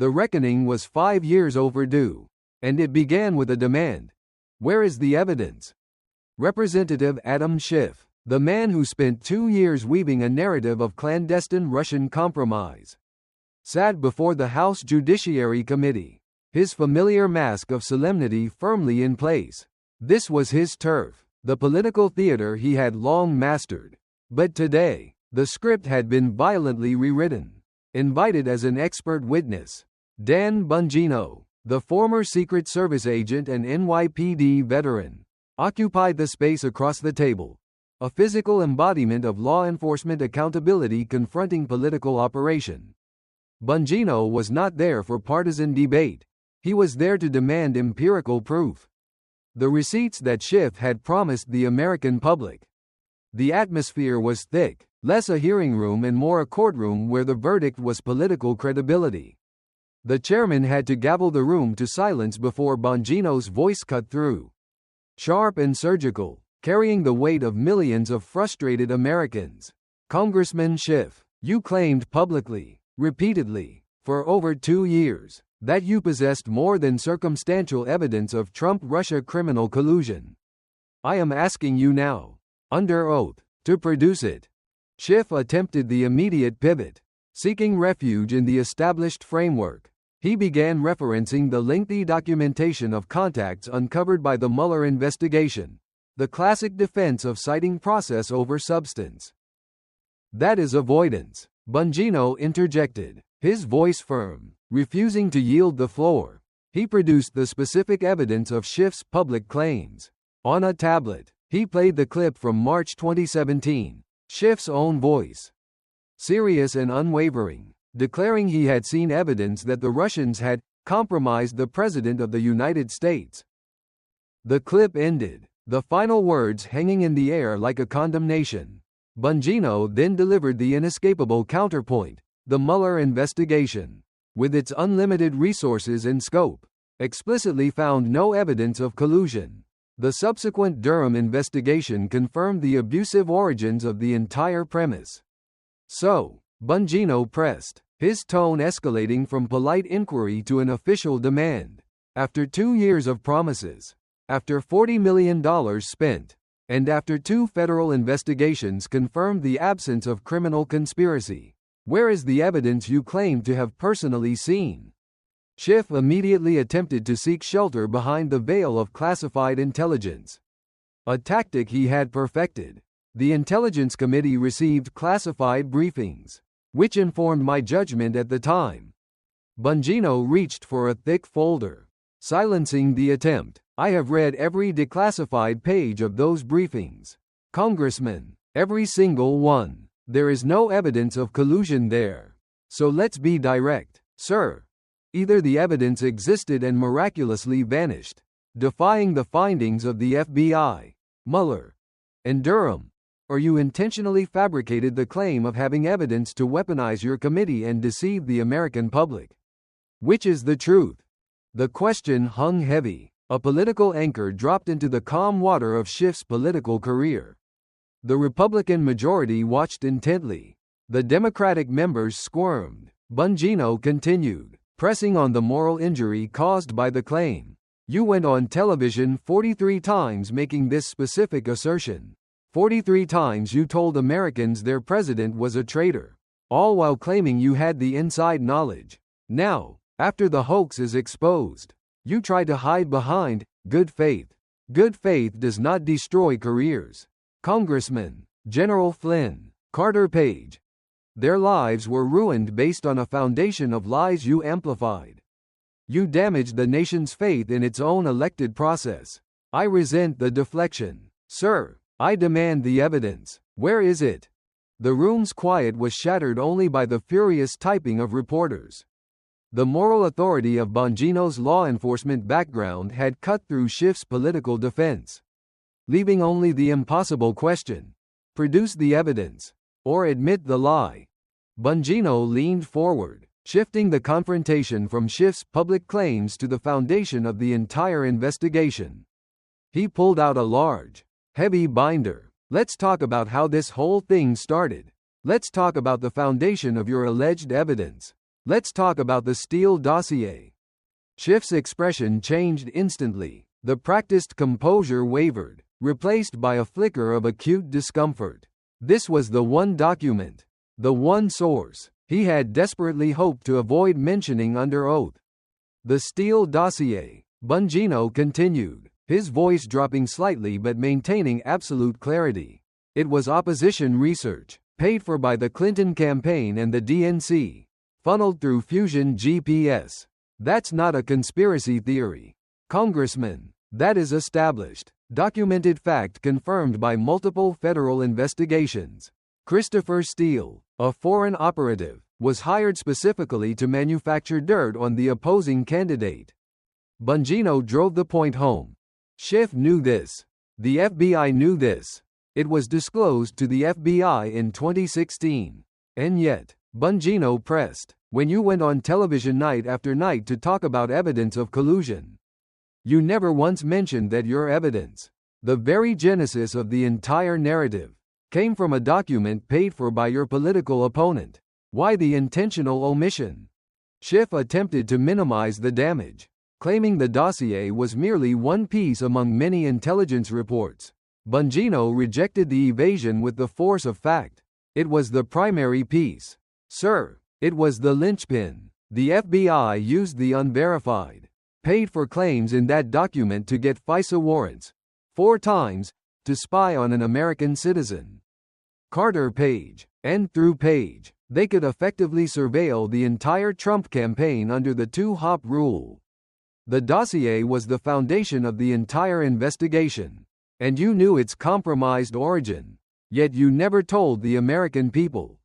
The reckoning was 5 years overdue. And it began with a demand. Where is the evidence? Representative Adam Schiff, the man who spent 2 years weaving a narrative of clandestine Russian compromise, sat before the House Judiciary Committee, his familiar mask of solemnity firmly in place. This was his turf, the political theater he had long mastered. But today, the script had been violently rewritten. Invited as an expert witness, Dan Bongino, the former Secret Service agent and NYPD veteran, occupied the space across the table, a physical embodiment of law enforcement accountability confronting political operation. Bongino was not there for partisan debate. He was there to demand empirical proof. The receipts that Schiff had promised the American public. The atmosphere was thick, less a hearing room and more a courtroom where the verdict was political credibility. The chairman had to gavel the room to silence before Bongino's voice cut through. Sharp and surgical, carrying the weight of millions of frustrated Americans. Congressman Schiff, you claimed publicly, repeatedly, for over 2 years, that you possessed more than circumstantial evidence of Trump-Russia criminal collusion. I am asking you now, under oath, to produce it. Schiff attempted the immediate pivot. Seeking refuge in the established framework, he began referencing the lengthy documentation of contacts uncovered by the Mueller investigation, the classic defense of citing process over substance. That is avoidance, Bongino interjected, his voice firm, refusing to yield the floor. He produced the specific evidence of Schiff's public claims. On a tablet, he played the clip from March 2017, Schiff's own voice. Serious and unwavering, declaring he had seen evidence that the Russians had compromised the President of the United States. The clip ended, the final words hanging in the air like a condemnation. Bongino then delivered the inescapable counterpoint. The Mueller investigation, with its unlimited resources and scope, explicitly found no evidence of collusion. The subsequent Durham investigation confirmed the abusive origins of the entire premise. So, Bongino pressed, his tone escalating from polite inquiry to an official demand. After 2 years of promises, after $40 million spent, and after 2 federal investigations confirmed the absence of criminal conspiracy, where is the evidence you claim to have personally seen? Schiff immediately attempted to seek shelter behind the veil of classified intelligence, a tactic he had perfected. The Intelligence Committee received classified briefings, which informed my judgment at the time. Bongino reached for a thick folder, silencing the attempt. I have read every declassified page of those briefings, Congressman, every single one. There is no evidence of collusion there. So let's be direct, sir. Either the evidence existed and miraculously vanished, defying the findings of the FBI, Mueller, and Durham, or you intentionally fabricated the claim of having evidence to weaponize your committee and deceive the American public. Which is the truth? The question hung heavy, a political anchor dropped into the calm water of Schiff's political career. The Republican majority watched intently. The Democratic members squirmed. Bongino continued, pressing on the moral injury caused by the claim. You went on television 43 times making this specific assertion. 43 times you told Americans their president was a traitor, all while claiming you had the inside knowledge. Now, after the hoax is exposed, you try to hide behind good faith. Good faith does not destroy careers. Congressman, General Flynn, Carter Page. Their lives were ruined based on a foundation of lies you amplified. You damaged the nation's faith in its own elected process. I resent the deflection. Sir, I demand the evidence. Where is it? The room's quiet was shattered only by the furious typing of reporters. The moral authority of Bongino's law enforcement background had cut through Schiff's political defense, leaving only the impossible question. Produce the evidence, or admit the lie. Bongino leaned forward, shifting the confrontation from Schiff's public claims to the foundation of the entire investigation. He pulled out a large, heavy binder. Let's talk about how this whole thing started. Let's talk about the foundation of your alleged evidence. Let's talk about the Steele dossier. Schiff's expression changed instantly. The practiced composure wavered, replaced by a flicker of acute discomfort. This was the one document, the one source, he had desperately hoped to avoid mentioning under oath. The Steele dossier, Bongino continued, his voice dropping slightly but maintaining absolute clarity. It was opposition research, paid for by the Clinton campaign and the DNC, funneled through Fusion GPS. That's not a conspiracy theory, Congressman. That is established, documented fact confirmed by multiple federal investigations. Christopher Steele, a foreign operative, was hired specifically to manufacture dirt on the opposing candidate. Bongino drove the point home. Schiff knew this. The FBI knew this. It was disclosed to the FBI in 2016. And yet, Bongino pressed, when you went on television night after night to talk about evidence of collusion, you never once mentioned that your evidence, the very genesis of the entire narrative, came from a document paid for by your political opponent. Why the intentional omission? Schiff attempted to minimize the damage, claiming the dossier was merely one piece among many intelligence reports. Bongino rejected the evasion with the force of fact. It was the primary piece. Sir, it was the linchpin. The FBI used the unverified, paid-for claims in that document to get FISA warrants, 4 times, to spy on an American citizen. Carter Page, and through Page, they could effectively surveil the entire Trump campaign under the 2-hop rule. The dossier was the foundation of the entire investigation, and you knew its compromised origin, yet you never told the American people.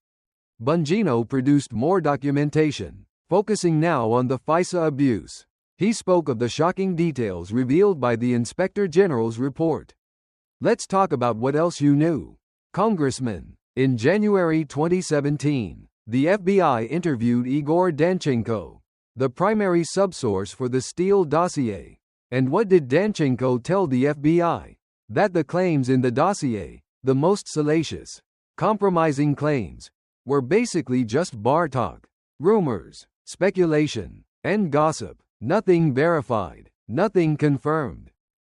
Bongino produced more documentation, focusing now on the FISA abuse. He spoke of the shocking details revealed by the Inspector General's report. Let's talk about what else you knew, Congressman. In January 2017, the FBI interviewed Igor Danchenko, the primary subsource for the Steele dossier. And what did Danchenko tell the FBI? That the claims in the dossier, the most salacious, compromising claims, were basically just bar talk, rumors, speculation, and gossip. Nothing verified, nothing confirmed.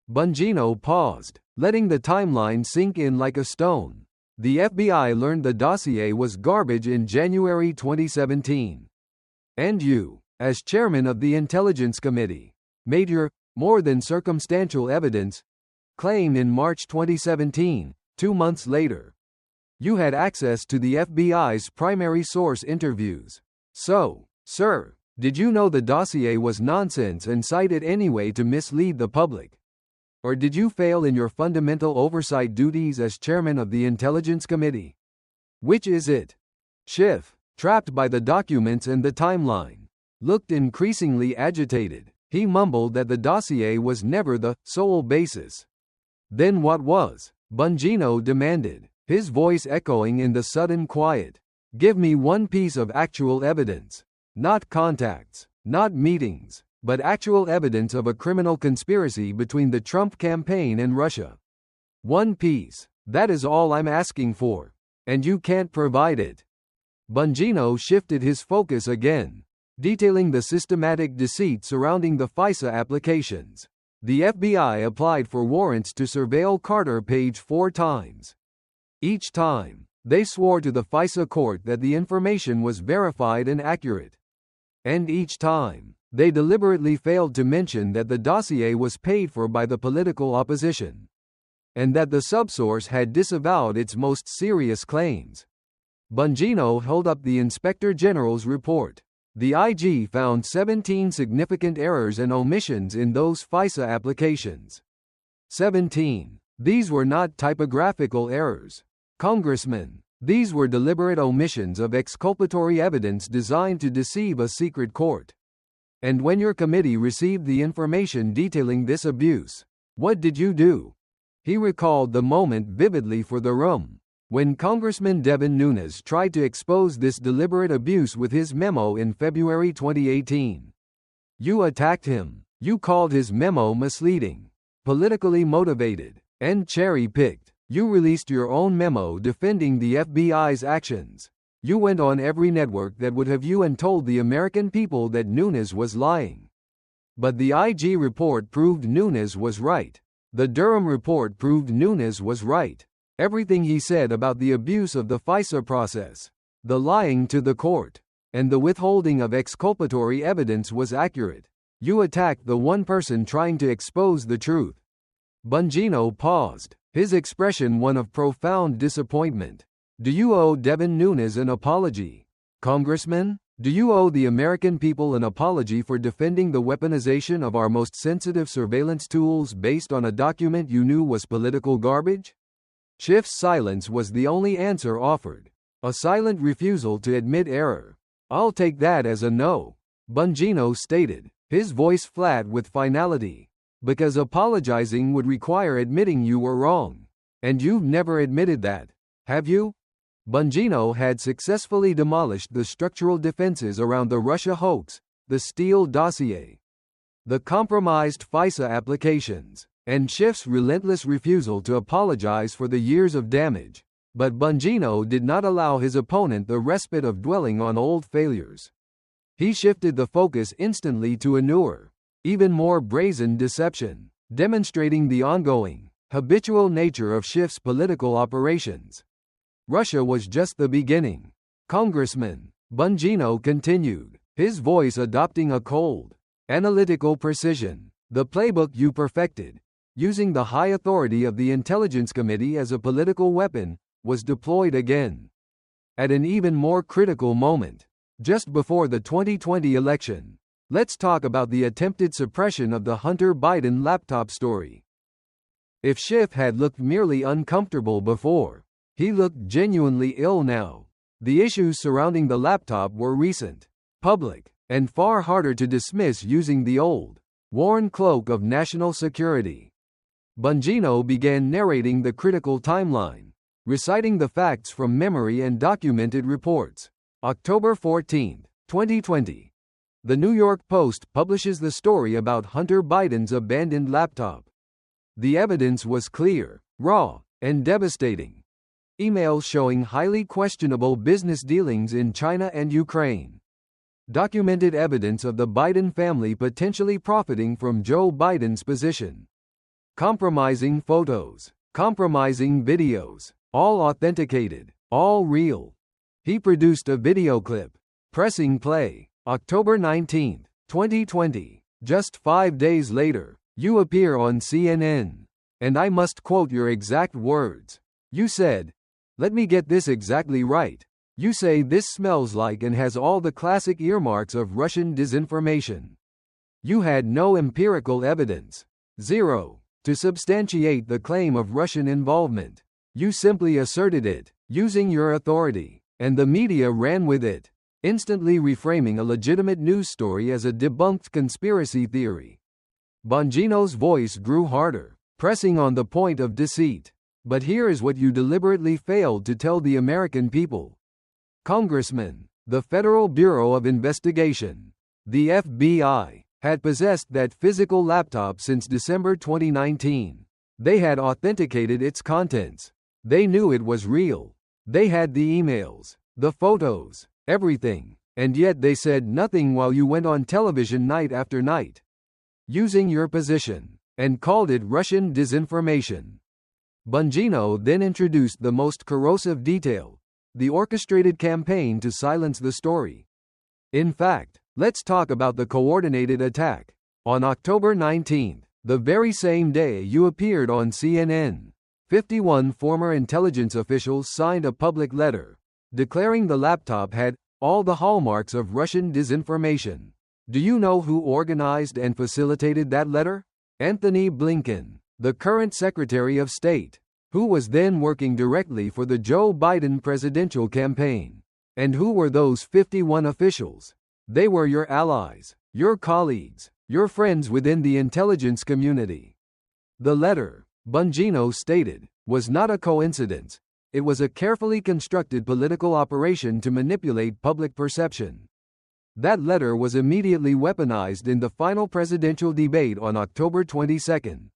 Bongino paused, letting the timeline sink in like a stone. The FBI learned the dossier was garbage in January 2017. And you, as chairman of the Intelligence Committee, made your more than circumstantial evidence claim in March 2017, 2 months later. You had access to the FBI's primary source interviews. So, sir, did you know the dossier was nonsense and cite it anyway to mislead the public? Or did you fail in your fundamental oversight duties as chairman of the Intelligence Committee? Which is it? Schiff, trapped by the documents and the timeline, looked increasingly agitated. He mumbled that the dossier was never the sole basis. Then what was? Bongino demanded, his voice echoing in the sudden quiet. Give me one piece of actual evidence. Not contacts, not meetings, but actual evidence of a criminal conspiracy between the Trump campaign and Russia. One piece, that is all I'm asking for. And you can't provide it. Bongino shifted his focus again, detailing the systematic deceit surrounding the FISA applications. The FBI applied for warrants to surveil Carter Page 4 times. Each time, they swore to the FISA court that the information was verified and accurate. And each time, they deliberately failed to mention that the dossier was paid for by the political opposition, and that the subsource had disavowed its most serious claims. Bongino held up the Inspector General's report. The IG found 17 significant errors and omissions in those FISA applications. 17. These were not typographical errors, Congressman. These were deliberate omissions of exculpatory evidence designed to deceive a secret court. And when your committee received the information detailing this abuse, what did you do? He recalled the moment vividly for the room, when Congressman Devin Nunes tried to expose this deliberate abuse with his memo in February 2018. You attacked him. You called his memo misleading, politically motivated, and cherry-picked. You released your own memo defending the FBI's actions. You went on every network that would have you and told the American people that Nunes was lying. But the IG report proved Nunes was right. The Durham report proved Nunes was right. Everything he said about the abuse of the FISA process, the lying to the court, and the withholding of exculpatory evidence was accurate. You attacked the one person trying to expose the truth. Bongino paused, his expression one of profound disappointment. Do you owe Devin Nunes an apology? Congressman, do you owe the American people an apology for defending the weaponization of our most sensitive surveillance tools based on a document you knew was political garbage? Schiff's silence was the only answer offered. A silent refusal to admit error. I'll take that as a no, Bongino stated, his voice flat with finality. Because apologizing would require admitting you were wrong. And you've never admitted that, have you? Bongino had successfully demolished the structural defenses around the Russia hoax, the Steele dossier, the compromised FISA applications, and Schiff's relentless refusal to apologize for the years of damage. But Bongino did not allow his opponent the respite of dwelling on old failures. He shifted the focus instantly to a newer, even more brazen deception, demonstrating the ongoing, habitual nature of Schiff's political operations. Russia was just the beginning. Congressman, Bongino continued, his voice adopting a cold, analytical precision. The playbook you perfected, using the high authority of the Intelligence Committee as a political weapon, was deployed again. At an even more critical moment, just before the 2020 election. Let's talk about the attempted suppression of the Hunter Biden laptop story. If Schiff had looked merely uncomfortable before, he looked genuinely ill now. The issues surrounding the laptop were recent, public, and far harder to dismiss using the old, worn cloak of national security. Bongino began narrating the critical timeline, reciting the facts from memory and documented reports. October 14, 2020. The New York Post publishes the story about Hunter Biden's abandoned laptop. The evidence was clear, raw, and devastating. Emails showing highly questionable business dealings in China and Ukraine. Documented evidence of the Biden family potentially profiting from Joe Biden's position. Compromising photos, compromising videos, all authenticated, all real. He produced a video clip, pressing play, October 19, 2020. Just 5 days later, you appear on CNN. And I must quote your exact words. You said, "Let me get this exactly right. You say this smells like and has all the classic earmarks of Russian disinformation. You had no empirical evidence. Zero. To substantiate the claim of Russian involvement. You simply asserted it, using your authority, and the media ran with it, instantly reframing a legitimate news story as a debunked conspiracy theory." Bongino's voice grew harder, pressing on the point of deceit. But here is what you deliberately failed to tell the American people. Congressman, the Federal Bureau of Investigation, the FBI, had possessed that physical laptop since December 2019. They had authenticated its contents. They knew it was real. They had the emails, the photos, everything. And yet they said nothing while you went on television night after night, using your position, and called it Russian disinformation. Bongino then introduced the most corrosive detail, the orchestrated campaign to silence the story. In fact, let's talk about the coordinated attack. On October 19, the very same day you appeared on CNN, 51 former intelligence officials signed a public letter, declaring the laptop had all the hallmarks of Russian disinformation. Do you know who organized and facilitated that letter? Anthony Blinken, the current Secretary of State, who was then working directly for the Joe Biden presidential campaign. And who were those 51 officials? They were your allies, your colleagues, your friends within the intelligence community. The letter, Bongino stated, was not a coincidence. It was a carefully constructed political operation to manipulate public perception. That letter was immediately weaponized in the final presidential debate on October 22.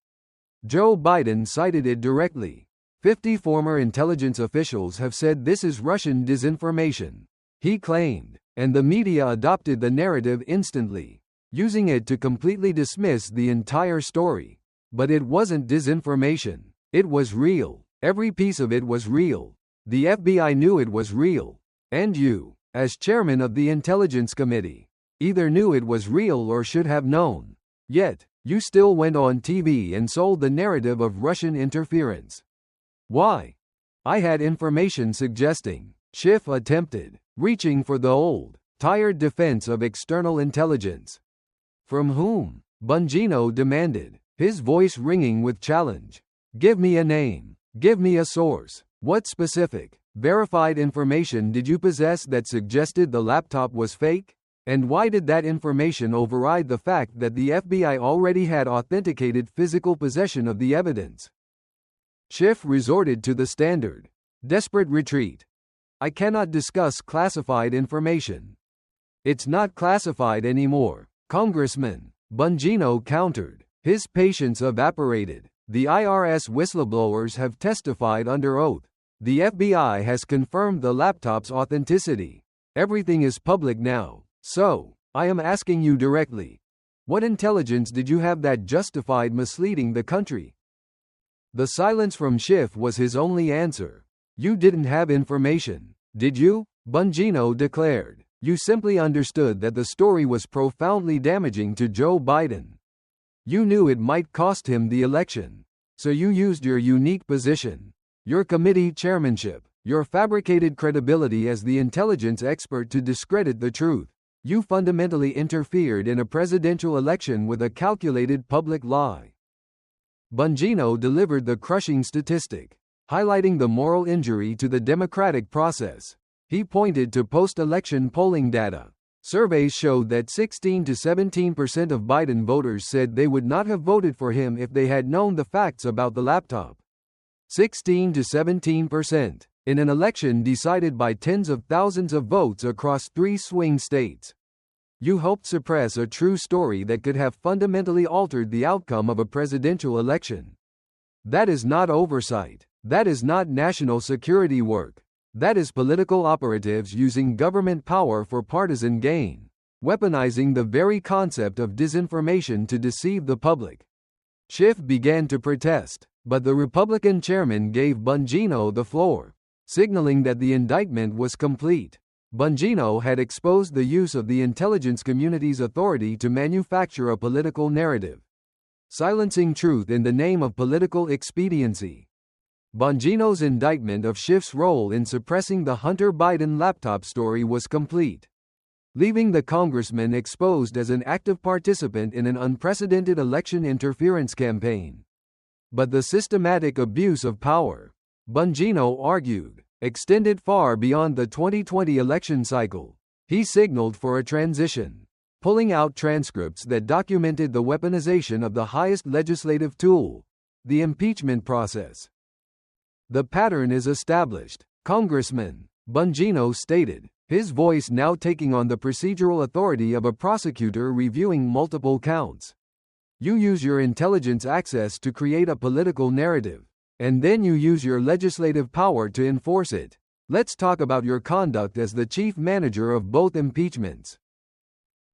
Joe Biden cited it directly. 50 former intelligence officials have said this is Russian disinformation, he claimed, and the media adopted the narrative instantly, using it to completely dismiss the entire story. But it wasn't disinformation. It was real. Every piece of it was real. The FBI knew it was real. And you, as chairman of the Intelligence Committee, either knew it was real or should have known. Yet, you still went on TV and sold the narrative of Russian interference. Why? I had information suggesting. Schiff attempted, reaching for the old, tired defense of external intelligence. From whom? Bongino demanded, his voice ringing with challenge. Give me a name. Give me a source. What specific, verified information did you possess that suggested the laptop was fake? And why did that information override the fact that the FBI already had authenticated physical possession of the evidence? Schiff resorted to the standard, desperate retreat. I cannot discuss classified information. It's not classified anymore, Congressman, Bongino countered. His patience evaporated. The IRS whistleblowers have testified under oath. The FBI has confirmed the laptop's authenticity. Everything is public now. So, I am asking you directly. What intelligence did you have that justified misleading the country? The silence from Schiff was his only answer. You didn't have information, did you? Bongino declared. You simply understood that the story was profoundly damaging to Joe Biden. You knew it might cost him the election. So you used your unique position, your committee chairmanship, your fabricated credibility as the intelligence expert to discredit the truth. You fundamentally interfered in a presidential election with a calculated public lie. Bongino delivered the crushing statistic, highlighting the moral injury to the democratic process. He pointed to post-election polling data. Surveys showed that 16 to 17% of Biden voters said they would not have voted for him if they had known the facts about the laptop. 16 to 17%, in an election decided by tens of thousands of votes across 3 swing states. You helped suppress a true story that could have fundamentally altered the outcome of a presidential election. That is not oversight. That is not national security work. That is political operatives using government power for partisan gain, weaponizing the very concept of disinformation to deceive the public. Schiff began to protest, but the Republican chairman gave Bongino the floor, signaling that the indictment was complete. Bongino had exposed the use of the intelligence community's authority to manufacture a political narrative, silencing truth in the name of political expediency. Bongino's indictment of Schiff's role in suppressing the Hunter Biden laptop story was complete, leaving the congressman exposed as an active participant in an unprecedented election interference campaign. But the systematic abuse of power, Bongino argued, extended far beyond the 2020 election cycle. He signaled for a transition, pulling out transcripts that documented the weaponization of the highest legislative tool, the impeachment process. The pattern is established, Congressman, Bongino stated, his voice now taking on the procedural authority of a prosecutor reviewing multiple counts. You use your intelligence access to create a political narrative, and then you use your legislative power to enforce it. Let's talk about your conduct as the chief manager of both impeachments.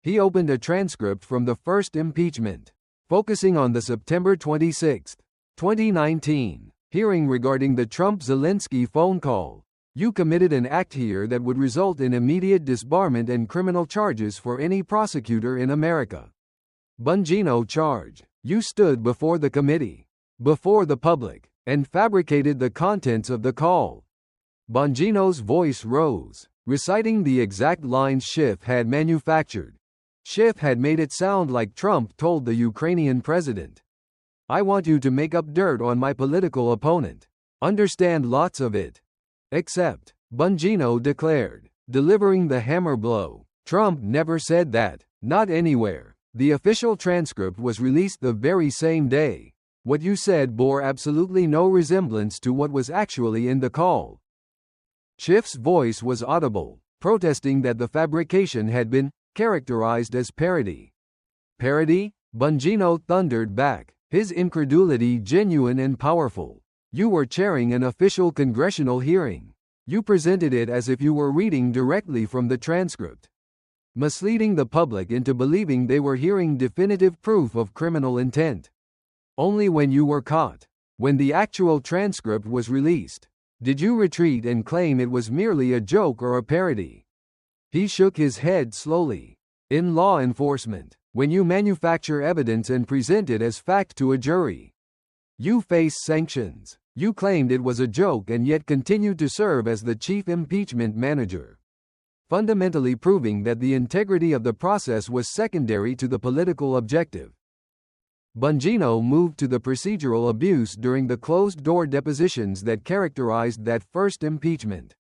He opened a transcript from the first impeachment, focusing on the September 26, 2019, hearing regarding the Trump-Zelensky phone call. You committed an act here that would result in immediate disbarment and criminal charges for any prosecutor in America. Bongino charged, you stood before the committee, before the public, and fabricated the contents of the call. Bongino's voice rose, reciting the exact lines Schiff had manufactured. Schiff had made it sound like Trump told the Ukrainian president, I want you to make up dirt on my political opponent. Understand lots of it. Except, Bongino declared, delivering the hammer blow. Trump never said that, not anywhere. The official transcript was released the very same day. What you said bore absolutely no resemblance to what was actually in the call. Schiff's voice was audible, protesting that the fabrication had been characterized as parody. Parody? Bongino thundered back, his incredulity genuine and powerful. You were chairing an official congressional hearing. You presented it as if you were reading directly from the transcript, misleading the public into believing they were hearing definitive proof of criminal intent. Only when you were caught, when the actual transcript was released, did you retreat and claim it was merely a joke or a parody. He shook his head slowly. In law enforcement, when you manufacture evidence and present it as fact to a jury, you face sanctions. You claimed it was a joke and yet continued to serve as the chief impeachment manager, fundamentally proving that the integrity of the process was secondary to the political objective. Bongino moved to the procedural abuse during the closed-door depositions that characterized that first impeachment.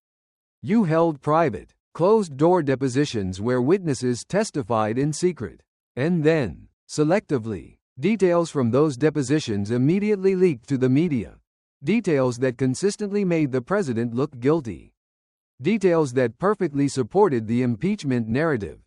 You held private, closed-door depositions where witnesses testified in secret, and then, selectively, details from those depositions immediately leaked to the media. Details that consistently made the president look guilty. Details that perfectly supported the impeachment narrative.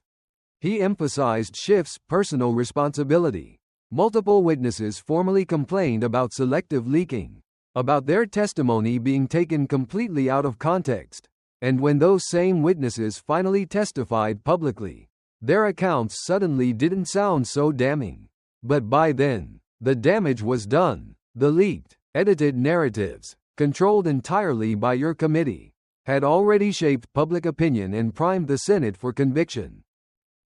He emphasized Schiff's personal responsibility. Multiple witnesses formally complained about selective leaking, about their testimony being taken completely out of context, and when those same witnesses finally testified publicly, their accounts suddenly didn't sound so damning. But by then, the damage was done. The leaked, edited narratives, controlled entirely by your committee, had already shaped public opinion and primed the Senate for conviction.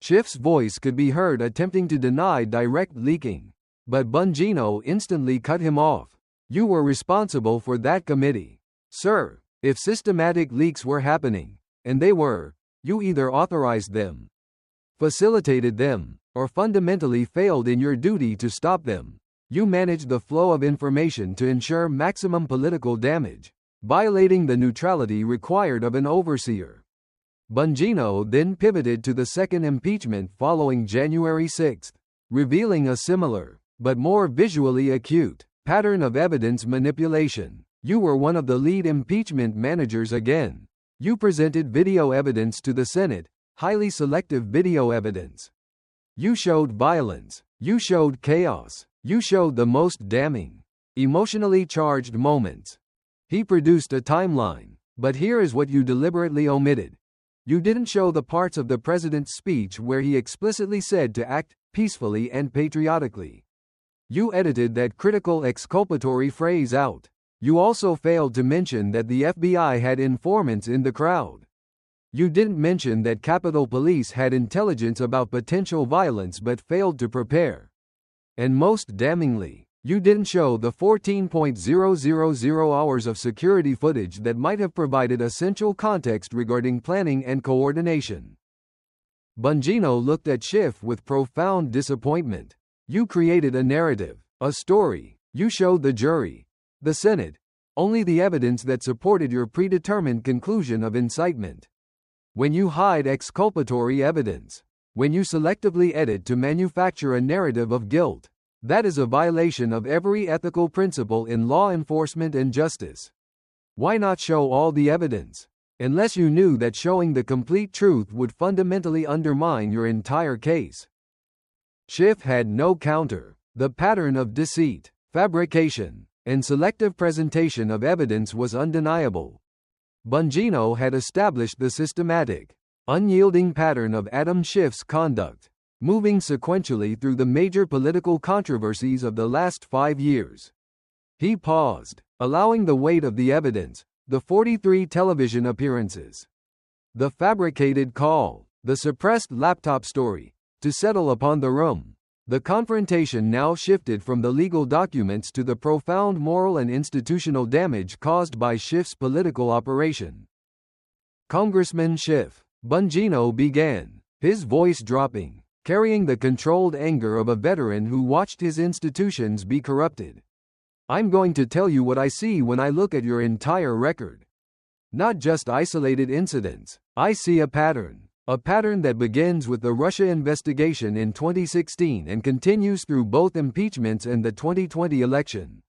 Schiff's voice could be heard attempting to deny direct leaking, but Bongino instantly cut him off. You were responsible for that committee. Sir, if systematic leaks were happening, and they were, you either authorized them, facilitated them, or fundamentally failed in your duty to stop them. You managed the flow of information to ensure maximum political damage, violating the neutrality required of an overseer. Bongino then pivoted to the second impeachment following January 6, revealing a similar, but more visually acute, pattern of evidence manipulation. You were one of the lead impeachment managers again. You presented video evidence to the Senate, highly selective video evidence. You showed violence. You showed chaos. You showed the most damning, emotionally charged moments. He produced a timeline, but here is what you deliberately omitted. You didn't show the parts of the president's speech where he explicitly said to act peacefully and patriotically. You edited that critical exculpatory phrase out. You also failed to mention that the FBI had informants in the crowd. You didn't mention that Capitol Police had intelligence about potential violence but failed to prepare. And most damningly, you didn't show the 14.000 hours of security footage that might have provided essential context regarding planning and coordination. Bongino looked at Schiff with profound disappointment. You created a narrative, a story. You showed the jury, the Senate, only the evidence that supported your predetermined conclusion of incitement. When you hide exculpatory evidence, when you selectively edit to manufacture a narrative of guilt, that is a violation of every ethical principle in law enforcement and justice. Why not show all the evidence? Unless you knew that showing the complete truth would fundamentally undermine your entire case. Schiff had no counter. The pattern of deceit, fabrication, and selective presentation of evidence was undeniable. Bongino had established the systematic, unyielding pattern of Adam Schiff's conduct, moving sequentially through the major political controversies of the last 5 years. He paused, allowing the weight of the evidence, the 43 television appearances, the fabricated call, the suppressed laptop story, to settle upon the room. The confrontation now shifted from the legal documents to the profound moral and institutional damage caused by Schiff's political operation. Congressman Schiff, Bongino began, his voice dropping, carrying the controlled anger of a veteran who watched his institutions be corrupted. I'm going to tell you what I see when I look at your entire record. Not just isolated incidents. I see a pattern that begins with the Russia investigation in 2016 and continues through both impeachments and the 2020 election.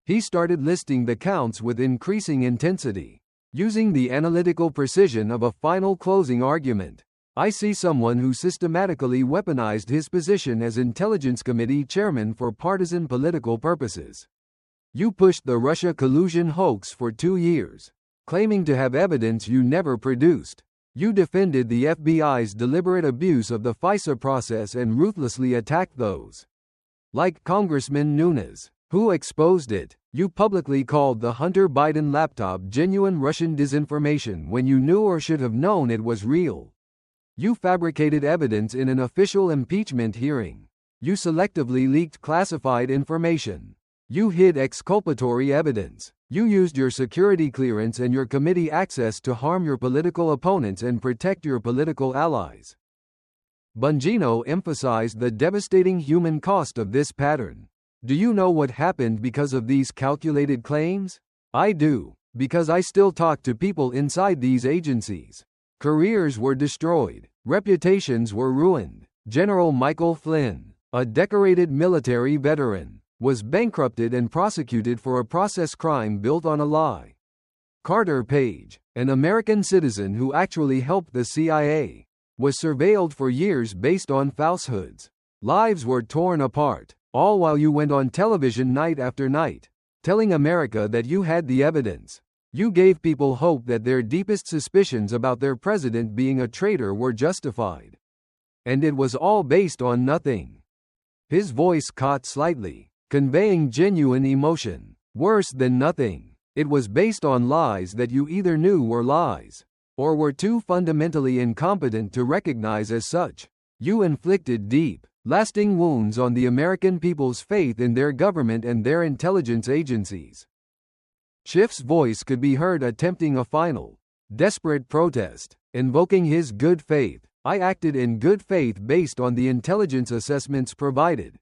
He started listing the counts with increasing intensity, using the analytical precision of a final closing argument. I see someone who systematically weaponized his position as Intelligence Committee chairman for partisan political purposes. You pushed the Russia collusion hoax for 2 years, claiming to have evidence you never produced. You defended the FBI's deliberate abuse of the FISA process and ruthlessly attacked those, like Congressman Nunes, who exposed it. You publicly called the Hunter Biden laptop genuine Russian disinformation when you knew or should have known it was real. You fabricated evidence in an official impeachment hearing. You selectively leaked classified information. You hid exculpatory evidence. You used your security clearance and your committee access to harm your political opponents and protect your political allies. Bongino emphasized the devastating human cost of this pattern. Do you know what happened because of these calculated claims? I do, because I still talk to people inside these agencies. Careers were destroyed. Reputations were ruined. General Michael Flynn, a decorated military veteran, was bankrupted and prosecuted for a process crime built on a lie. Carter Page, an American citizen who actually helped the CIA, was surveilled for years based on falsehoods. Lives were torn apart, all while you went on television night after night, telling America that you had the evidence. You gave people hope that their deepest suspicions about their president being a traitor were justified. And it was all based on nothing. His voice caught slightly, conveying genuine emotion. Worse than nothing. It was based on lies that you either knew were lies, or were too fundamentally incompetent to recognize as such. You inflicted deep, lasting wounds on the American people's faith in their government and their intelligence agencies. Schiff's voice could be heard attempting a final, desperate protest, invoking his good faith. I acted in good faith based on the intelligence assessments provided.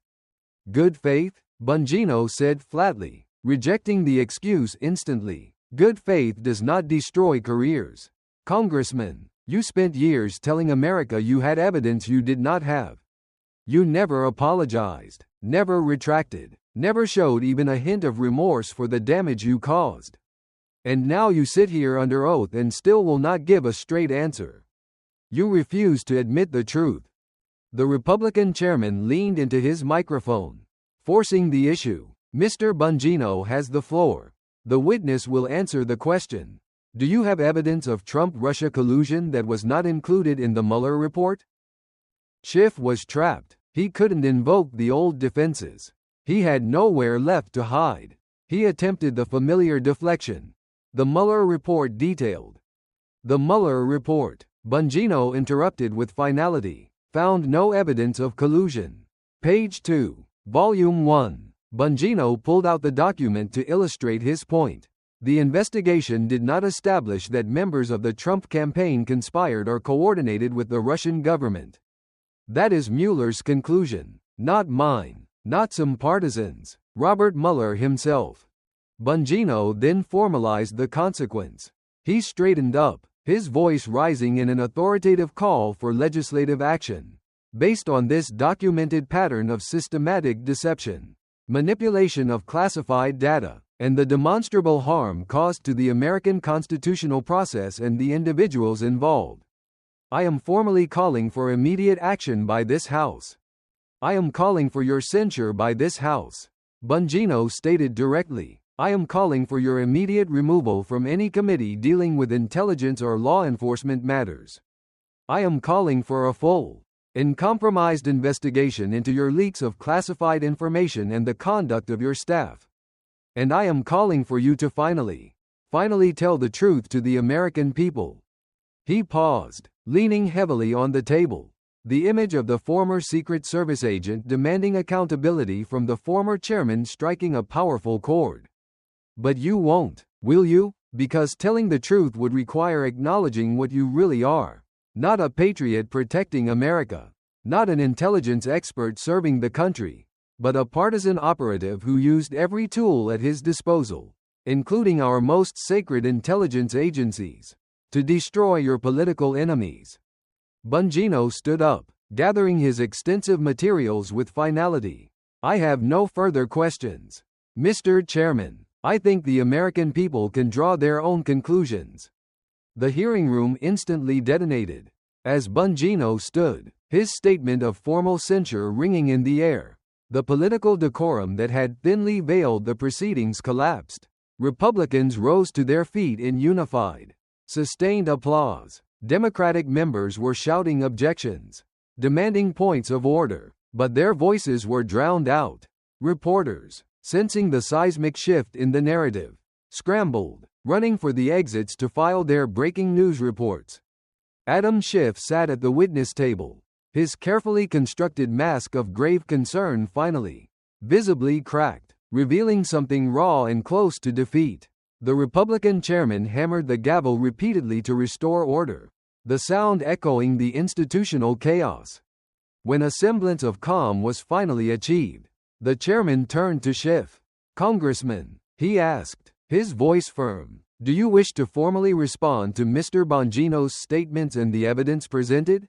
Good faith? Bongino said flatly, rejecting the excuse instantly. Good faith does not destroy careers. Congressman, you spent years telling America you had evidence you did not have. You never apologized, never retracted, never showed even a hint of remorse for the damage you caused. And now you sit here under oath and still will not give a straight answer. You refuse to admit the truth. The Republican chairman leaned into his microphone, forcing the issue. Mr. Bongino has the floor. The witness will answer the question. Do you have evidence of Trump-Russia collusion that was not included in the Mueller report? Schiff was trapped. He couldn't invoke the old defenses. He had nowhere left to hide. He attempted the familiar deflection. The Mueller report detailed. The Mueller report, Bongino interrupted with finality, found no evidence of collusion. Page 2, Volume 1. Bongino pulled out the document to illustrate his point. The investigation did not establish that members of the Trump campaign conspired or coordinated with the Russian government. That is Mueller's conclusion, not mine, not some partisans, Robert Mueller himself. Bongino then formalized the consequence. He straightened up, his voice rising in an authoritative call for legislative action. Based on this documented pattern of systematic deception, manipulation of classified data, and the demonstrable harm caused to the American constitutional process and the individuals involved, I am formally calling for immediate action by this House. I am calling for your censure by this House. Bongino stated directly, I am calling for your immediate removal from any committee dealing with intelligence or law enforcement matters. I am calling for a full, uncompromised investigation into your leaks of classified information and the conduct of your staff. And I am calling for you to finally tell the truth to the American people. He paused, leaning heavily on the table, the image of the former Secret Service agent demanding accountability from the former chairman striking a powerful chord. But you won't, will you? Because telling the truth would require acknowledging what you really are. Not a patriot protecting America. Not an intelligence expert serving the country. But a partisan operative who used every tool at his disposal, including our most sacred intelligence agencies, to destroy your political enemies. Bongino stood up, gathering his extensive materials with finality. I have no further questions. Mr. Chairman, I think the American people can draw their own conclusions. The hearing room instantly detonated. As Bongino stood, his statement of formal censure ringing in the air, The political decorum that had thinly veiled the proceedings collapsed. Republicans rose to their feet in unified, sustained applause. Democratic members were shouting objections, demanding points of order, but their voices were drowned out. Reporters, sensing the seismic shift in the narrative, scrambled, running for the exits to file their breaking news reports. Adam Schiff sat at the witness table, his carefully constructed mask of grave concern finally, visibly cracked, revealing something raw and close to defeat. The Republican chairman hammered the gavel repeatedly to restore order, the sound echoing the institutional chaos. When a semblance of calm was finally achieved, the chairman turned to Schiff. "Congressman," he asked, his voice firm, "do you wish to formally respond to Mr. Bongino's statements and the evidence presented?"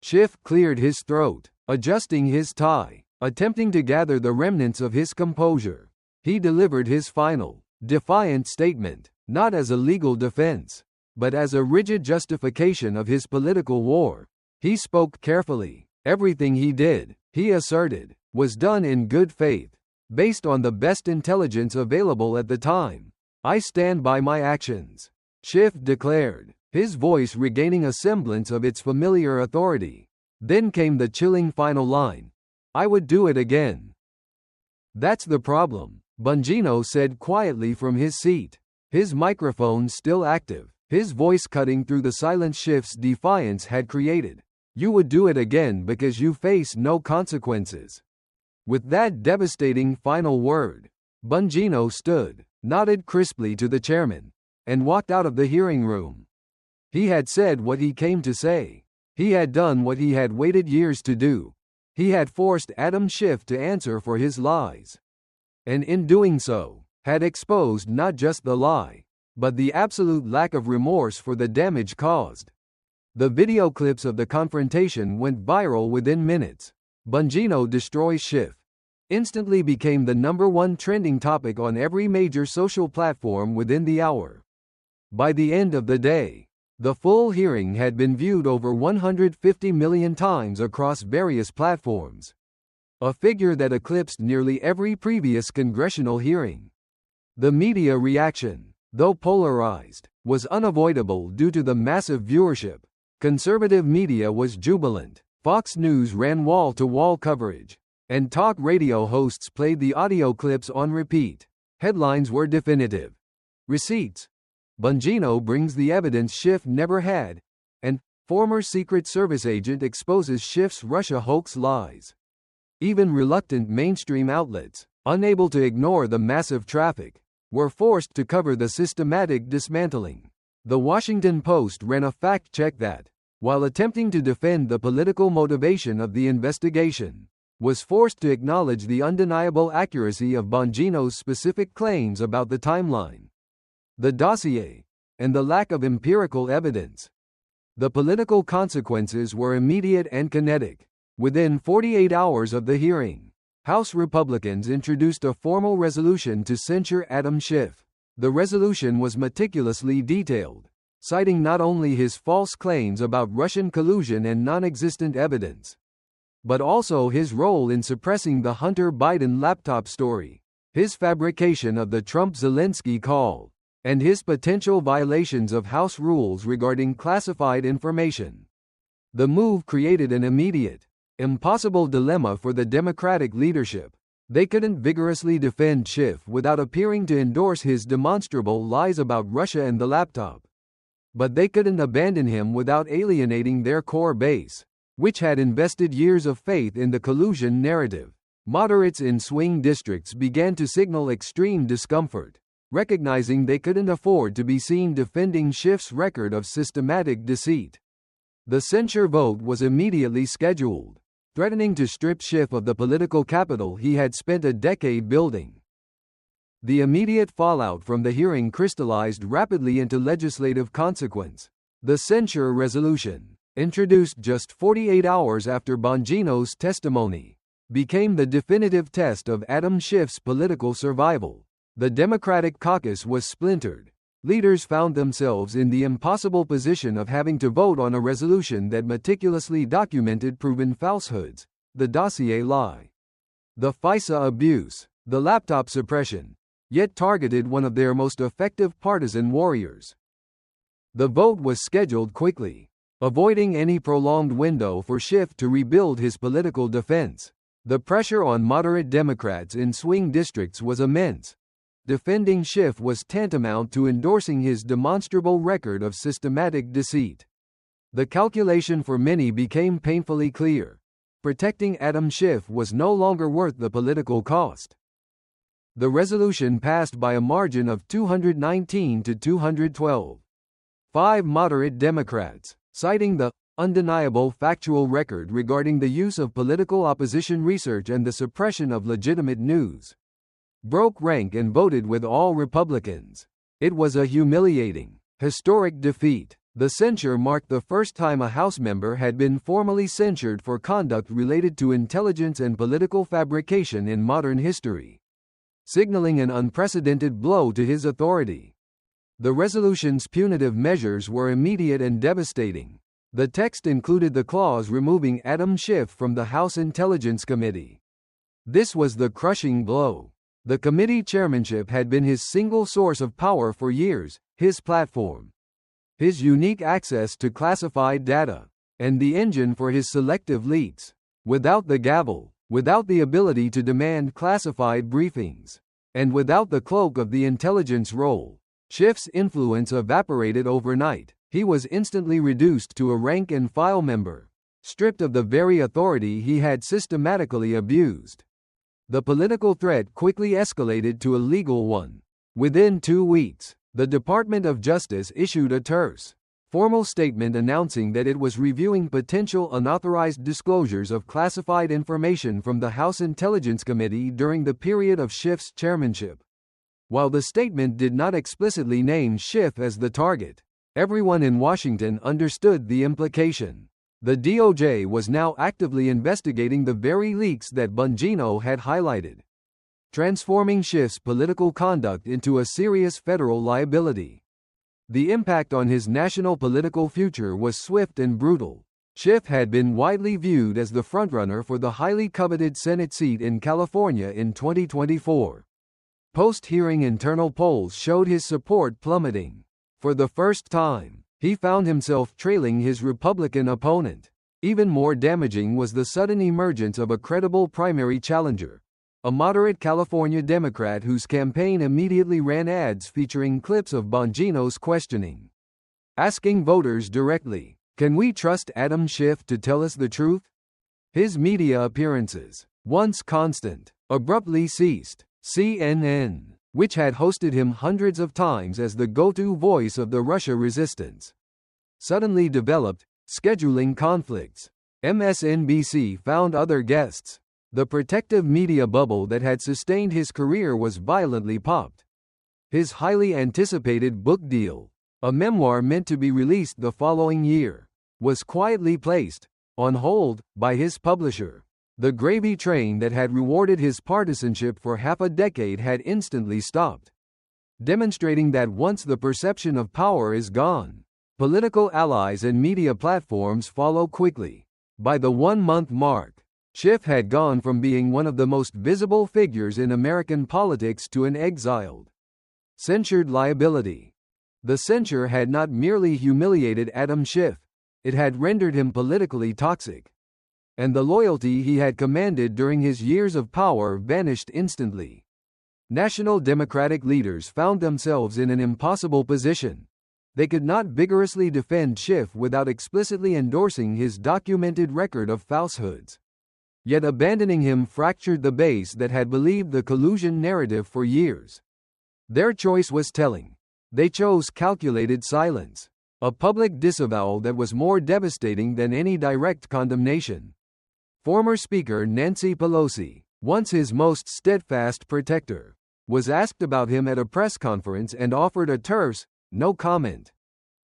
Schiff cleared his throat, adjusting his tie, attempting to gather the remnants of his composure. He delivered his final, defiant statement, not as a legal defense, but as a rigid justification of his political war. He spoke carefully. Everything he did, he asserted, was done in good faith, based on the best intelligence available at the time. "I stand by my actions," Schiff declared, his voice regaining a semblance of its familiar authority. Then came the chilling final line, "I would do it again." "That's the problem," Bongino said quietly from his seat, his microphone still active, his voice cutting through the silence Schiff's defiance had created. "You would do it again because you face no consequences." With that devastating final word, Bongino stood, nodded crisply to the chairman, and walked out of the hearing room. He had said what he came to say. He had done what he had waited years to do. He had forced Adam Schiff to answer for his lies. And in doing so, had exposed not just the lie, but the absolute lack of remorse for the damage caused. The video clips of the confrontation went viral within minutes. Bongino destroys Schiff instantly became the #1 trending topic on every major social platform within the hour. By the end of the day, the full hearing had been viewed over 150 million times across various platforms, a figure that eclipsed nearly every previous congressional hearing. The media reaction, though polarized, was unavoidable due to the massive viewership. Conservative media was jubilant. Fox News ran wall-to-wall coverage, and talk radio hosts played the audio clips on repeat. Headlines were definitive. Receipts. Bongino brings the evidence Schiff never had, and former Secret Service agent exposes Schiff's Russia hoax lies. Even reluctant mainstream outlets, unable to ignore the massive traffic, were forced to cover the systematic dismantling. The Washington Post ran a fact check that, while attempting to defend the political motivation of the investigation, was forced to acknowledge the undeniable accuracy of Bongino's specific claims about the timeline, the dossier, and the lack of empirical evidence. The political consequences were immediate and kinetic. Within 48 hours of the hearing, House Republicans introduced a formal resolution to censure Adam Schiff. The resolution was meticulously detailed, citing not only his false claims about Russian collusion and non-existent evidence, but also his role in suppressing the Hunter Biden laptop story, his fabrication of the Trump-Zelensky call, and his potential violations of House rules regarding classified information. The move created an immediate, impossible dilemma for the Democratic leadership. They couldn't vigorously defend Schiff without appearing to endorse his demonstrable lies about Russia and the laptop. But they couldn't abandon him without alienating their core base, which had invested years of faith in the collusion narrative. Moderates in swing districts began to signal extreme discomfort, recognizing they couldn't afford to be seen defending Schiff's record of systematic deceit. The censure vote was immediately scheduled, threatening to strip Schiff of the political capital he had spent a decade building. The immediate fallout from the hearing crystallized rapidly into legislative consequence. The censure resolution, introduced just 48 hours after Bongino's testimony, became the definitive test of Adam Schiff's political survival. The Democratic caucus was splintered. Leaders found themselves in the impossible position of having to vote on a resolution that meticulously documented proven falsehoods, the dossier lie. the FISA abuse, the laptop suppression, yet targeted one of their most effective partisan warriors. The vote was scheduled quickly, avoiding any prolonged window for Schiff to rebuild his political defense. The pressure on moderate Democrats in swing districts was immense. Defending Schiff was tantamount to endorsing his demonstrable record of systematic deceit. The calculation for many became painfully clear. Protecting Adam Schiff was no longer worth the political cost. The resolution passed by a margin of 219 to 212. 5 moderate Democrats, citing the undeniable factual record regarding the use of political opposition research and the suppression of legitimate news, broke rank and voted with all Republicans. It was a humiliating, historic defeat. The censure marked the first time a House member had been formally censured for conduct related to intelligence and political fabrication in modern history, signaling an unprecedented blow to his authority. The resolution's punitive measures were immediate and devastating. The text included the clause removing Adam Schiff from the House Intelligence Committee. This was the crushing blow. The committee chairmanship had been his single source of power for years, his platform, his unique access to classified data, and the engine for his selective leaks. Without the gavel, without the ability to demand classified briefings, and without the cloak of the intelligence role, Schiff's influence evaporated overnight. He was instantly reduced to a rank-and-file member, stripped of the very authority he had systematically abused. The political threat quickly escalated to a legal one. Within 2 weeks, the Department of Justice issued a terse, formal statement announcing that it was reviewing potential unauthorized disclosures of classified information from the House Intelligence Committee during the period of Schiff's chairmanship. While the statement did not explicitly name Schiff as the target, everyone in Washington understood the implication. The DOJ was now actively investigating the very leaks that Bongino had highlighted, transforming Schiff's political conduct into a serious federal liability. The impact on his national political future was swift and brutal. Schiff had been widely viewed as the frontrunner for the highly coveted Senate seat in California in 2024. Post-hearing internal polls showed his support plummeting. For the first time, he found himself trailing his Republican opponent. Even more damaging was the sudden emergence of a credible primary challenger, a moderate California Democrat whose campaign immediately ran ads featuring clips of Bongino's questioning, asking voters directly, "Can we trust Adam Schiff to tell us the truth?" His media appearances, once constant, abruptly ceased. CNN, which had hosted him hundreds of times as the go-to voice of the Russia resistance, suddenly developed scheduling conflicts. MSNBC found other guests. The protective media bubble that had sustained his career was violently popped. His highly anticipated book deal, a memoir meant to be released the following year, was quietly placed on hold by his publisher. The gravy train that had rewarded his partisanship for half a decade had instantly stopped, demonstrating that once the perception of power is gone, political allies and media platforms follow quickly. By the 1-month mark, Schiff had gone from being one of the most visible figures in American politics to an exiled, censured liability. The censure had not merely humiliated Adam Schiff, it had rendered him politically toxic. And the loyalty he had commanded during his years of power vanished instantly. National Democratic leaders found themselves in an impossible position. They could not vigorously defend Schiff without explicitly endorsing his documented record of falsehoods. Yet abandoning him fractured the base that had believed the collusion narrative for years. Their choice was telling. They chose calculated silence, a public disavowal that was more devastating than any direct condemnation. Former Speaker Nancy Pelosi, once his most steadfast protector, was asked about him at a press conference and offered a terse, no comment.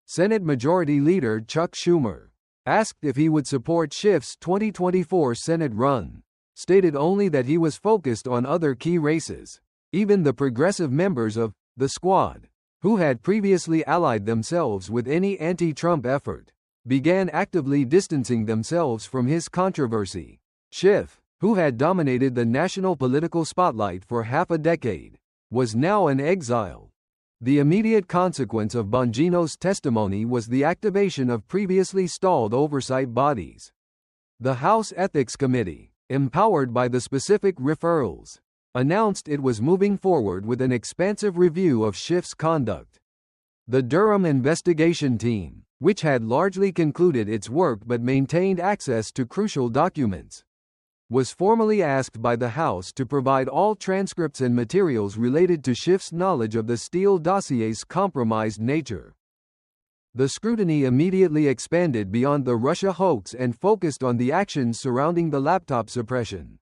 Senate Majority Leader Chuck Schumer, asked if he would support Schiff's 2024 Senate run, stated only that he was focused on other key races. Even the progressive members of the Squad, who had previously allied themselves with any anti-Trump effort, began actively distancing themselves from his controversy. Schiff, who had dominated the national political spotlight for half a decade, was now in exile. The immediate consequence of Bongino's testimony was the activation of previously stalled oversight bodies. The House Ethics Committee, empowered by the specific referrals, announced it was moving forward with an expansive review of Schiff's conduct. The Durham investigation team, which had largely concluded its work but maintained access to crucial documents, was formally asked by the House to provide all transcripts and materials related to Schiff's knowledge of the Steele dossier's compromised nature. The scrutiny immediately expanded beyond the Russia hoax and focused on the actions surrounding the laptop suppression.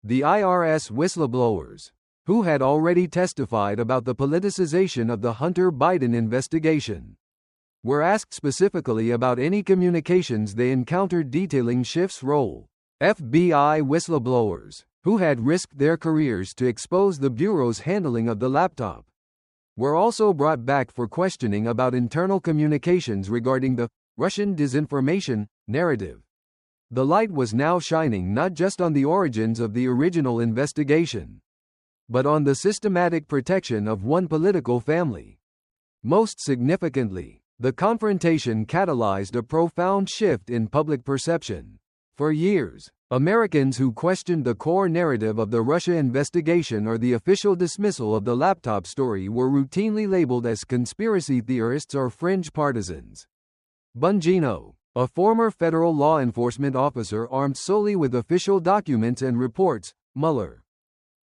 The IRS whistleblowers, who had already testified about the politicization of the Hunter Biden investigation, were asked specifically about any communications they encountered detailing Schiff's role. FBI whistleblowers, who had risked their careers to expose the Bureau's handling of the laptop, were also brought back for questioning about internal communications regarding the Russian disinformation narrative. The light was now shining not just on the origins of the original investigation, but on the systematic protection of one political family. Most significantly, the confrontation catalyzed a profound shift in public perception. For years, Americans who questioned the core narrative of the Russia investigation or the official dismissal of the laptop story were routinely labeled as conspiracy theorists or fringe partisans. Bongino, a former federal law enforcement officer armed solely with official documents and reports, Mueller,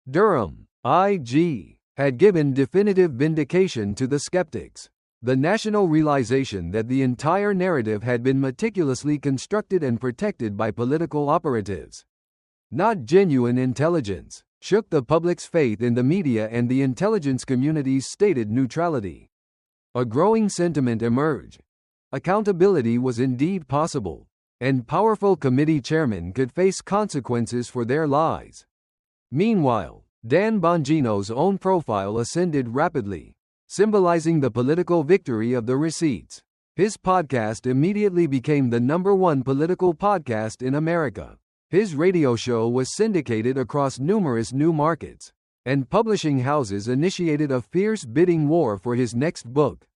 Durham, IG, had given definitive vindication to the skeptics. The national realization that the entire narrative had been meticulously constructed and protected by political operatives, not genuine intelligence, shook the public's faith in the media and the intelligence community's stated neutrality. A growing sentiment emerged. Accountability was indeed possible, and powerful committee chairmen could face consequences for their lies. Meanwhile, Dan Bongino's own profile ascended rapidly, symbolizing the political victory of the receipts. His podcast immediately became the #1 political podcast in America. His radio show was syndicated across numerous new markets, and publishing houses initiated a fierce bidding war for his next book.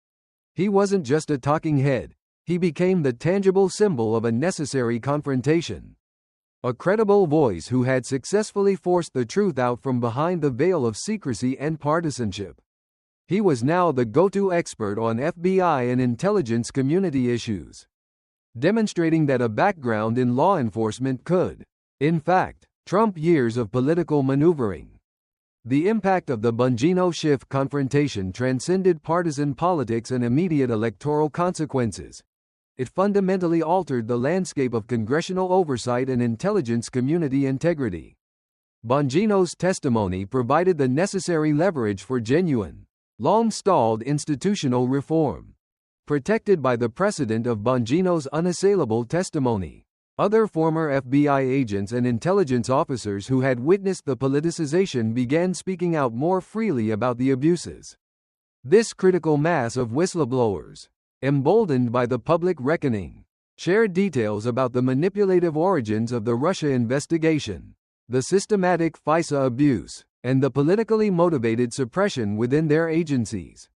He wasn't just a talking head, he became the tangible symbol of a necessary confrontation. A credible voice who had successfully forced the truth out from behind the veil of secrecy and partisanship. He was now the go-to expert on FBI and intelligence community issues, demonstrating that a background in law enforcement could, in fact, trump years of political maneuvering. The impact of the Bongino-Schiff confrontation transcended partisan politics and immediate electoral consequences. It fundamentally altered the landscape of congressional oversight and intelligence community integrity. Bongino's testimony provided the necessary leverage for genuine, long-stalled institutional reform. Protected by the precedent of Bongino's unassailable testimony, other former FBI agents and intelligence officers who had witnessed the politicization began speaking out more freely about the abuses. This critical mass of whistleblowers, emboldened by the public reckoning, shared details about the manipulative origins of the Russia investigation, the systematic FISA abuse, and the politically motivated suppression within their agencies.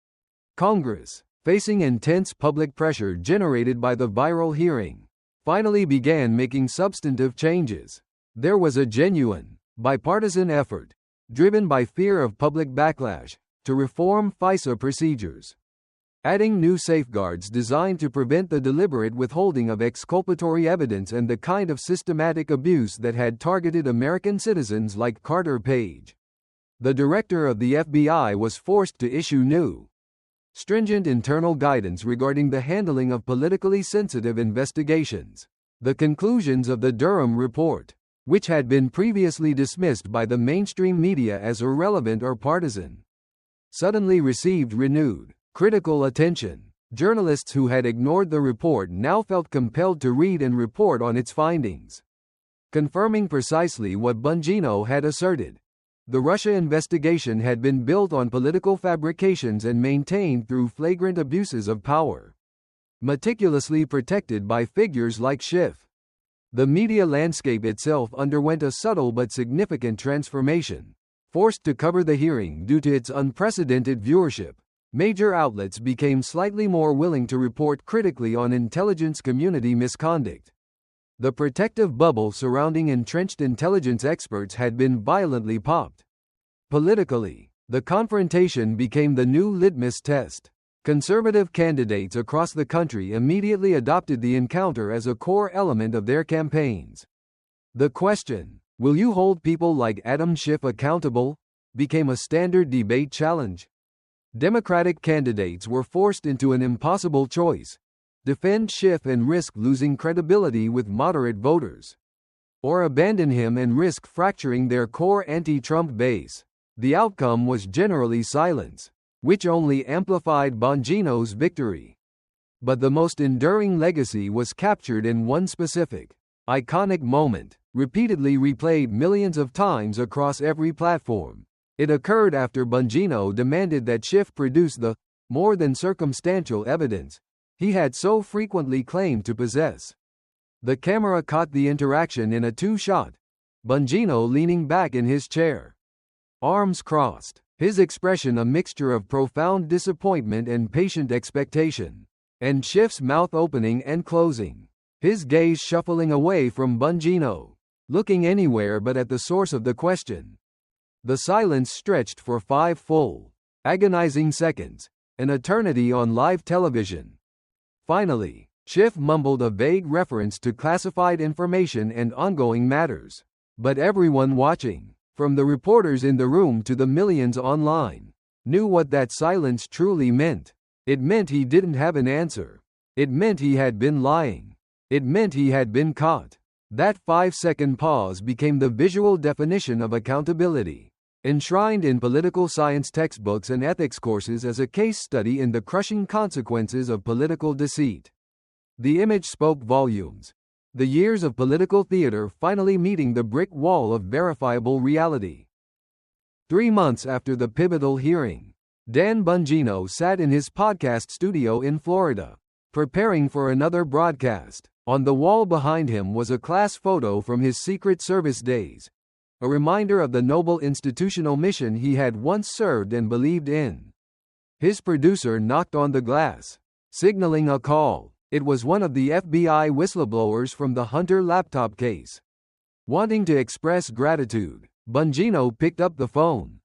Congress, facing intense public pressure generated by the viral hearing, finally began making substantive changes. There was a genuine, bipartisan effort, driven by fear of public backlash, to reform FISA procedures, adding new safeguards designed to prevent the deliberate withholding of exculpatory evidence and the kind of systematic abuse that had targeted American citizens like Carter Page. The director of the FBI was forced to issue new, stringent internal guidance regarding the handling of politically sensitive investigations. The conclusions of the Durham report, which had been previously dismissed by the mainstream media as irrelevant or partisan, suddenly received renewed, critical attention. Journalists who had ignored the report now felt compelled to read and report on its findings, confirming precisely what Bongino had asserted. The Russia investigation had been built on political fabrications and maintained through flagrant abuses of power, meticulously protected by figures like Schiff. The media landscape itself underwent a subtle but significant transformation. Forced to cover the hearing due to its unprecedented viewership, major outlets became slightly more willing to report critically on intelligence community misconduct. The protective bubble surrounding entrenched intelligence experts had been violently popped. Politically, the confrontation became the new litmus test. Conservative candidates across the country immediately adopted the encounter as a core element of their campaigns. The question, "Will you hold people like Adam Schiff accountable?" became a standard debate challenge. Democratic candidates were forced into an impossible choice: defend Schiff and risk losing credibility with moderate voters, or abandon him and risk fracturing their core anti-Trump base. The outcome was generally silence, which only amplified Bongino's victory. But the most enduring legacy was captured in one specific, iconic moment, repeatedly replayed millions of times across every platform. It occurred after Bongino demanded that Schiff produce the more than circumstantial evidence he had so frequently claimed to possess. The camera caught the interaction in a two-shot, Bongino leaning back in his chair, arms crossed, his expression a mixture of profound disappointment and patient expectation, and Schiff's mouth opening and closing, his gaze shuffling away from Bongino, looking anywhere but at the source of the question. The silence stretched for 5 full, agonizing seconds, an eternity on live television. Finally, Schiff mumbled a vague reference to classified information and ongoing matters. But everyone watching, from the reporters in the room to the millions online, knew what that silence truly meant. It meant he didn't have an answer. It meant he had been lying. It meant he had been caught. That 5-second pause became the visual definition of accountability, enshrined in political science textbooks and ethics courses as a case study in the crushing consequences of political deceit. The image spoke volumes. The years of political theater finally meeting the brick wall of verifiable reality. 3 months after the pivotal hearing, Dan Bongino sat in his podcast studio in Florida, preparing for another broadcast. On the wall behind him was a class photo from his Secret Service days, a reminder of the noble institutional mission he had once served and believed in. His producer knocked on the glass, signaling a call. It was one of the FBI whistleblowers from the Hunter laptop case. Wanting to express gratitude, Bongino picked up the phone.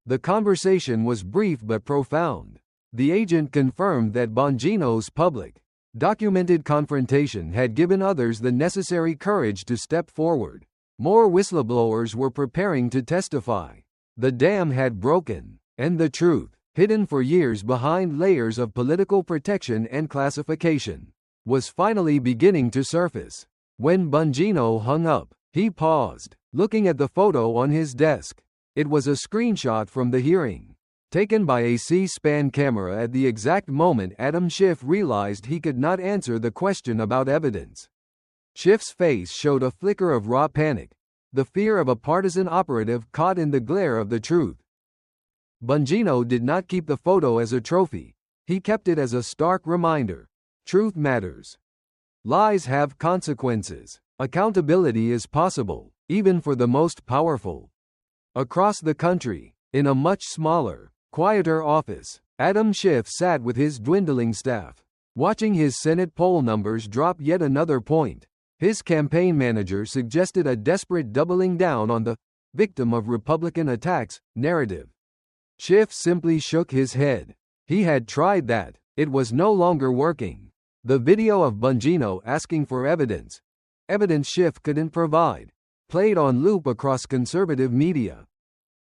The conversation was brief but profound. The agent confirmed that Bongino's public, documented confrontation had given others the necessary courage to step forward. More whistleblowers were preparing to testify. The dam had broken, and the truth, hidden for years behind layers of political protection and classification, was finally beginning to surface. When Bongino hung up, he paused, looking at the photo on his desk. It was a screenshot from the hearing, taken by a C-SPAN camera at the exact moment Adam Schiff realized he could not answer the question about evidence. Schiff's face showed a flicker of raw panic, the fear of a partisan operative caught in the glare of the truth. Bongino did not keep the photo as a trophy. He kept it as a stark reminder. Truth matters. Lies have consequences. Accountability is possible, even for the most powerful. Across the country, in a much smaller, quieter office, Adam Schiff sat with his dwindling staff, watching his Senate poll numbers drop yet another point. His campaign manager suggested a desperate doubling down on the victim of Republican attacks narrative. Schiff simply shook his head. He had tried that. It was no longer working. The video of Bongino asking for evidence Schiff couldn't provide, played on loop across conservative media.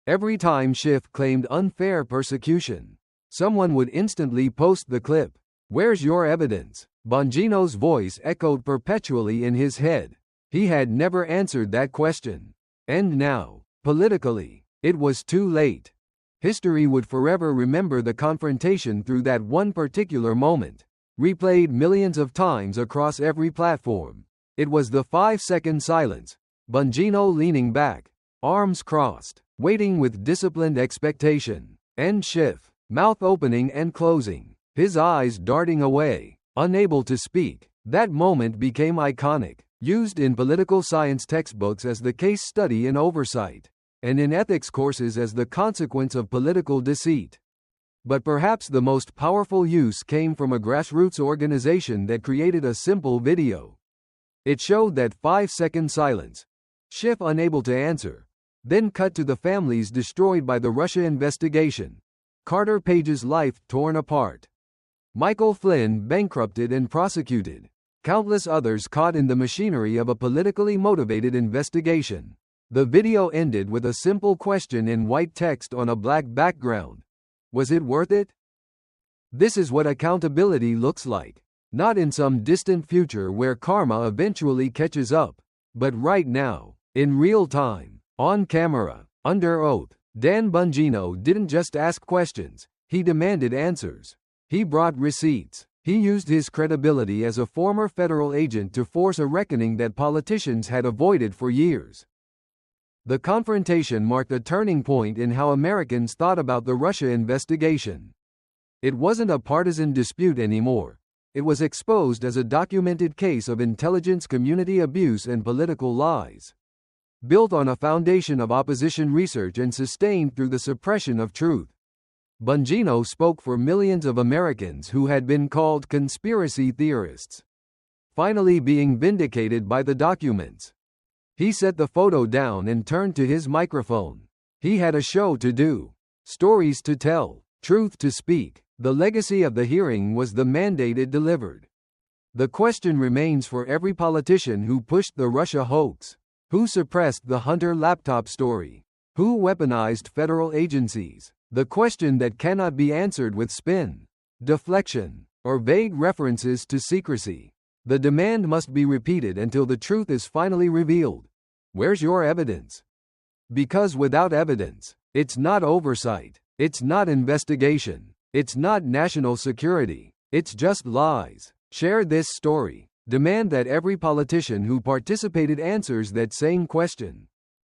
Every time Schiff claimed unfair persecution, someone would instantly post the clip. "Where's your evidence?" Bongino's voice echoed perpetually in his head. He had never answered that question. And now, politically, it was too late. History would forever remember the confrontation through that one particular moment, replayed millions of times across every platform. It was the 5-second silence, Bongino leaning back, arms crossed, waiting with disciplined expectation, and Schiff, mouth opening and closing, his eyes darting away, unable to speak. That moment became iconic. used in political science textbooks as the case study in oversight, and in ethics courses as the consequence of political deceit. But perhaps the most powerful use came from a grassroots organization that created a simple video. It showed that 5-second silence, Schiff unable to answer, then cut to the families destroyed by the Russia investigation, Carter Page's life torn apart, Michael Flynn bankrupted and prosecuted, countless others caught in the machinery of a politically motivated investigation. The video ended with a simple question in white text on a black background. Was it worth it? This is what accountability looks like. Not in some distant future where karma eventually catches up, but right now, in real time, on camera, under oath. Dan Bongino didn't just ask questions, he demanded answers. He brought receipts. He used his credibility as a former federal agent to force a reckoning that politicians had avoided for years. The confrontation marked a turning point in how Americans thought about the Russia investigation. It wasn't a partisan dispute anymore. It was exposed as a documented case of intelligence community abuse and political lies, built on a foundation of opposition research and sustained through the suppression of truth. Bongino spoke for millions of Americans who had been called conspiracy theorists, finally being vindicated by the documents. He set the photo down and turned to his microphone. He had a show to do, stories to tell, truth to speak. The legacy of the hearing was the mandate it delivered. The question remains for every politician who pushed the Russia hoax, who suppressed the Hunter laptop story, who weaponized federal agencies. The question that cannot be answered with spin, deflection, or vague references to secrecy. The demand must be repeated until the truth is finally revealed. Where's your evidence? Because without evidence, it's not oversight, it's not investigation, it's not national security, it's just lies. Share this story. Demand that every politician who participated answers that same question.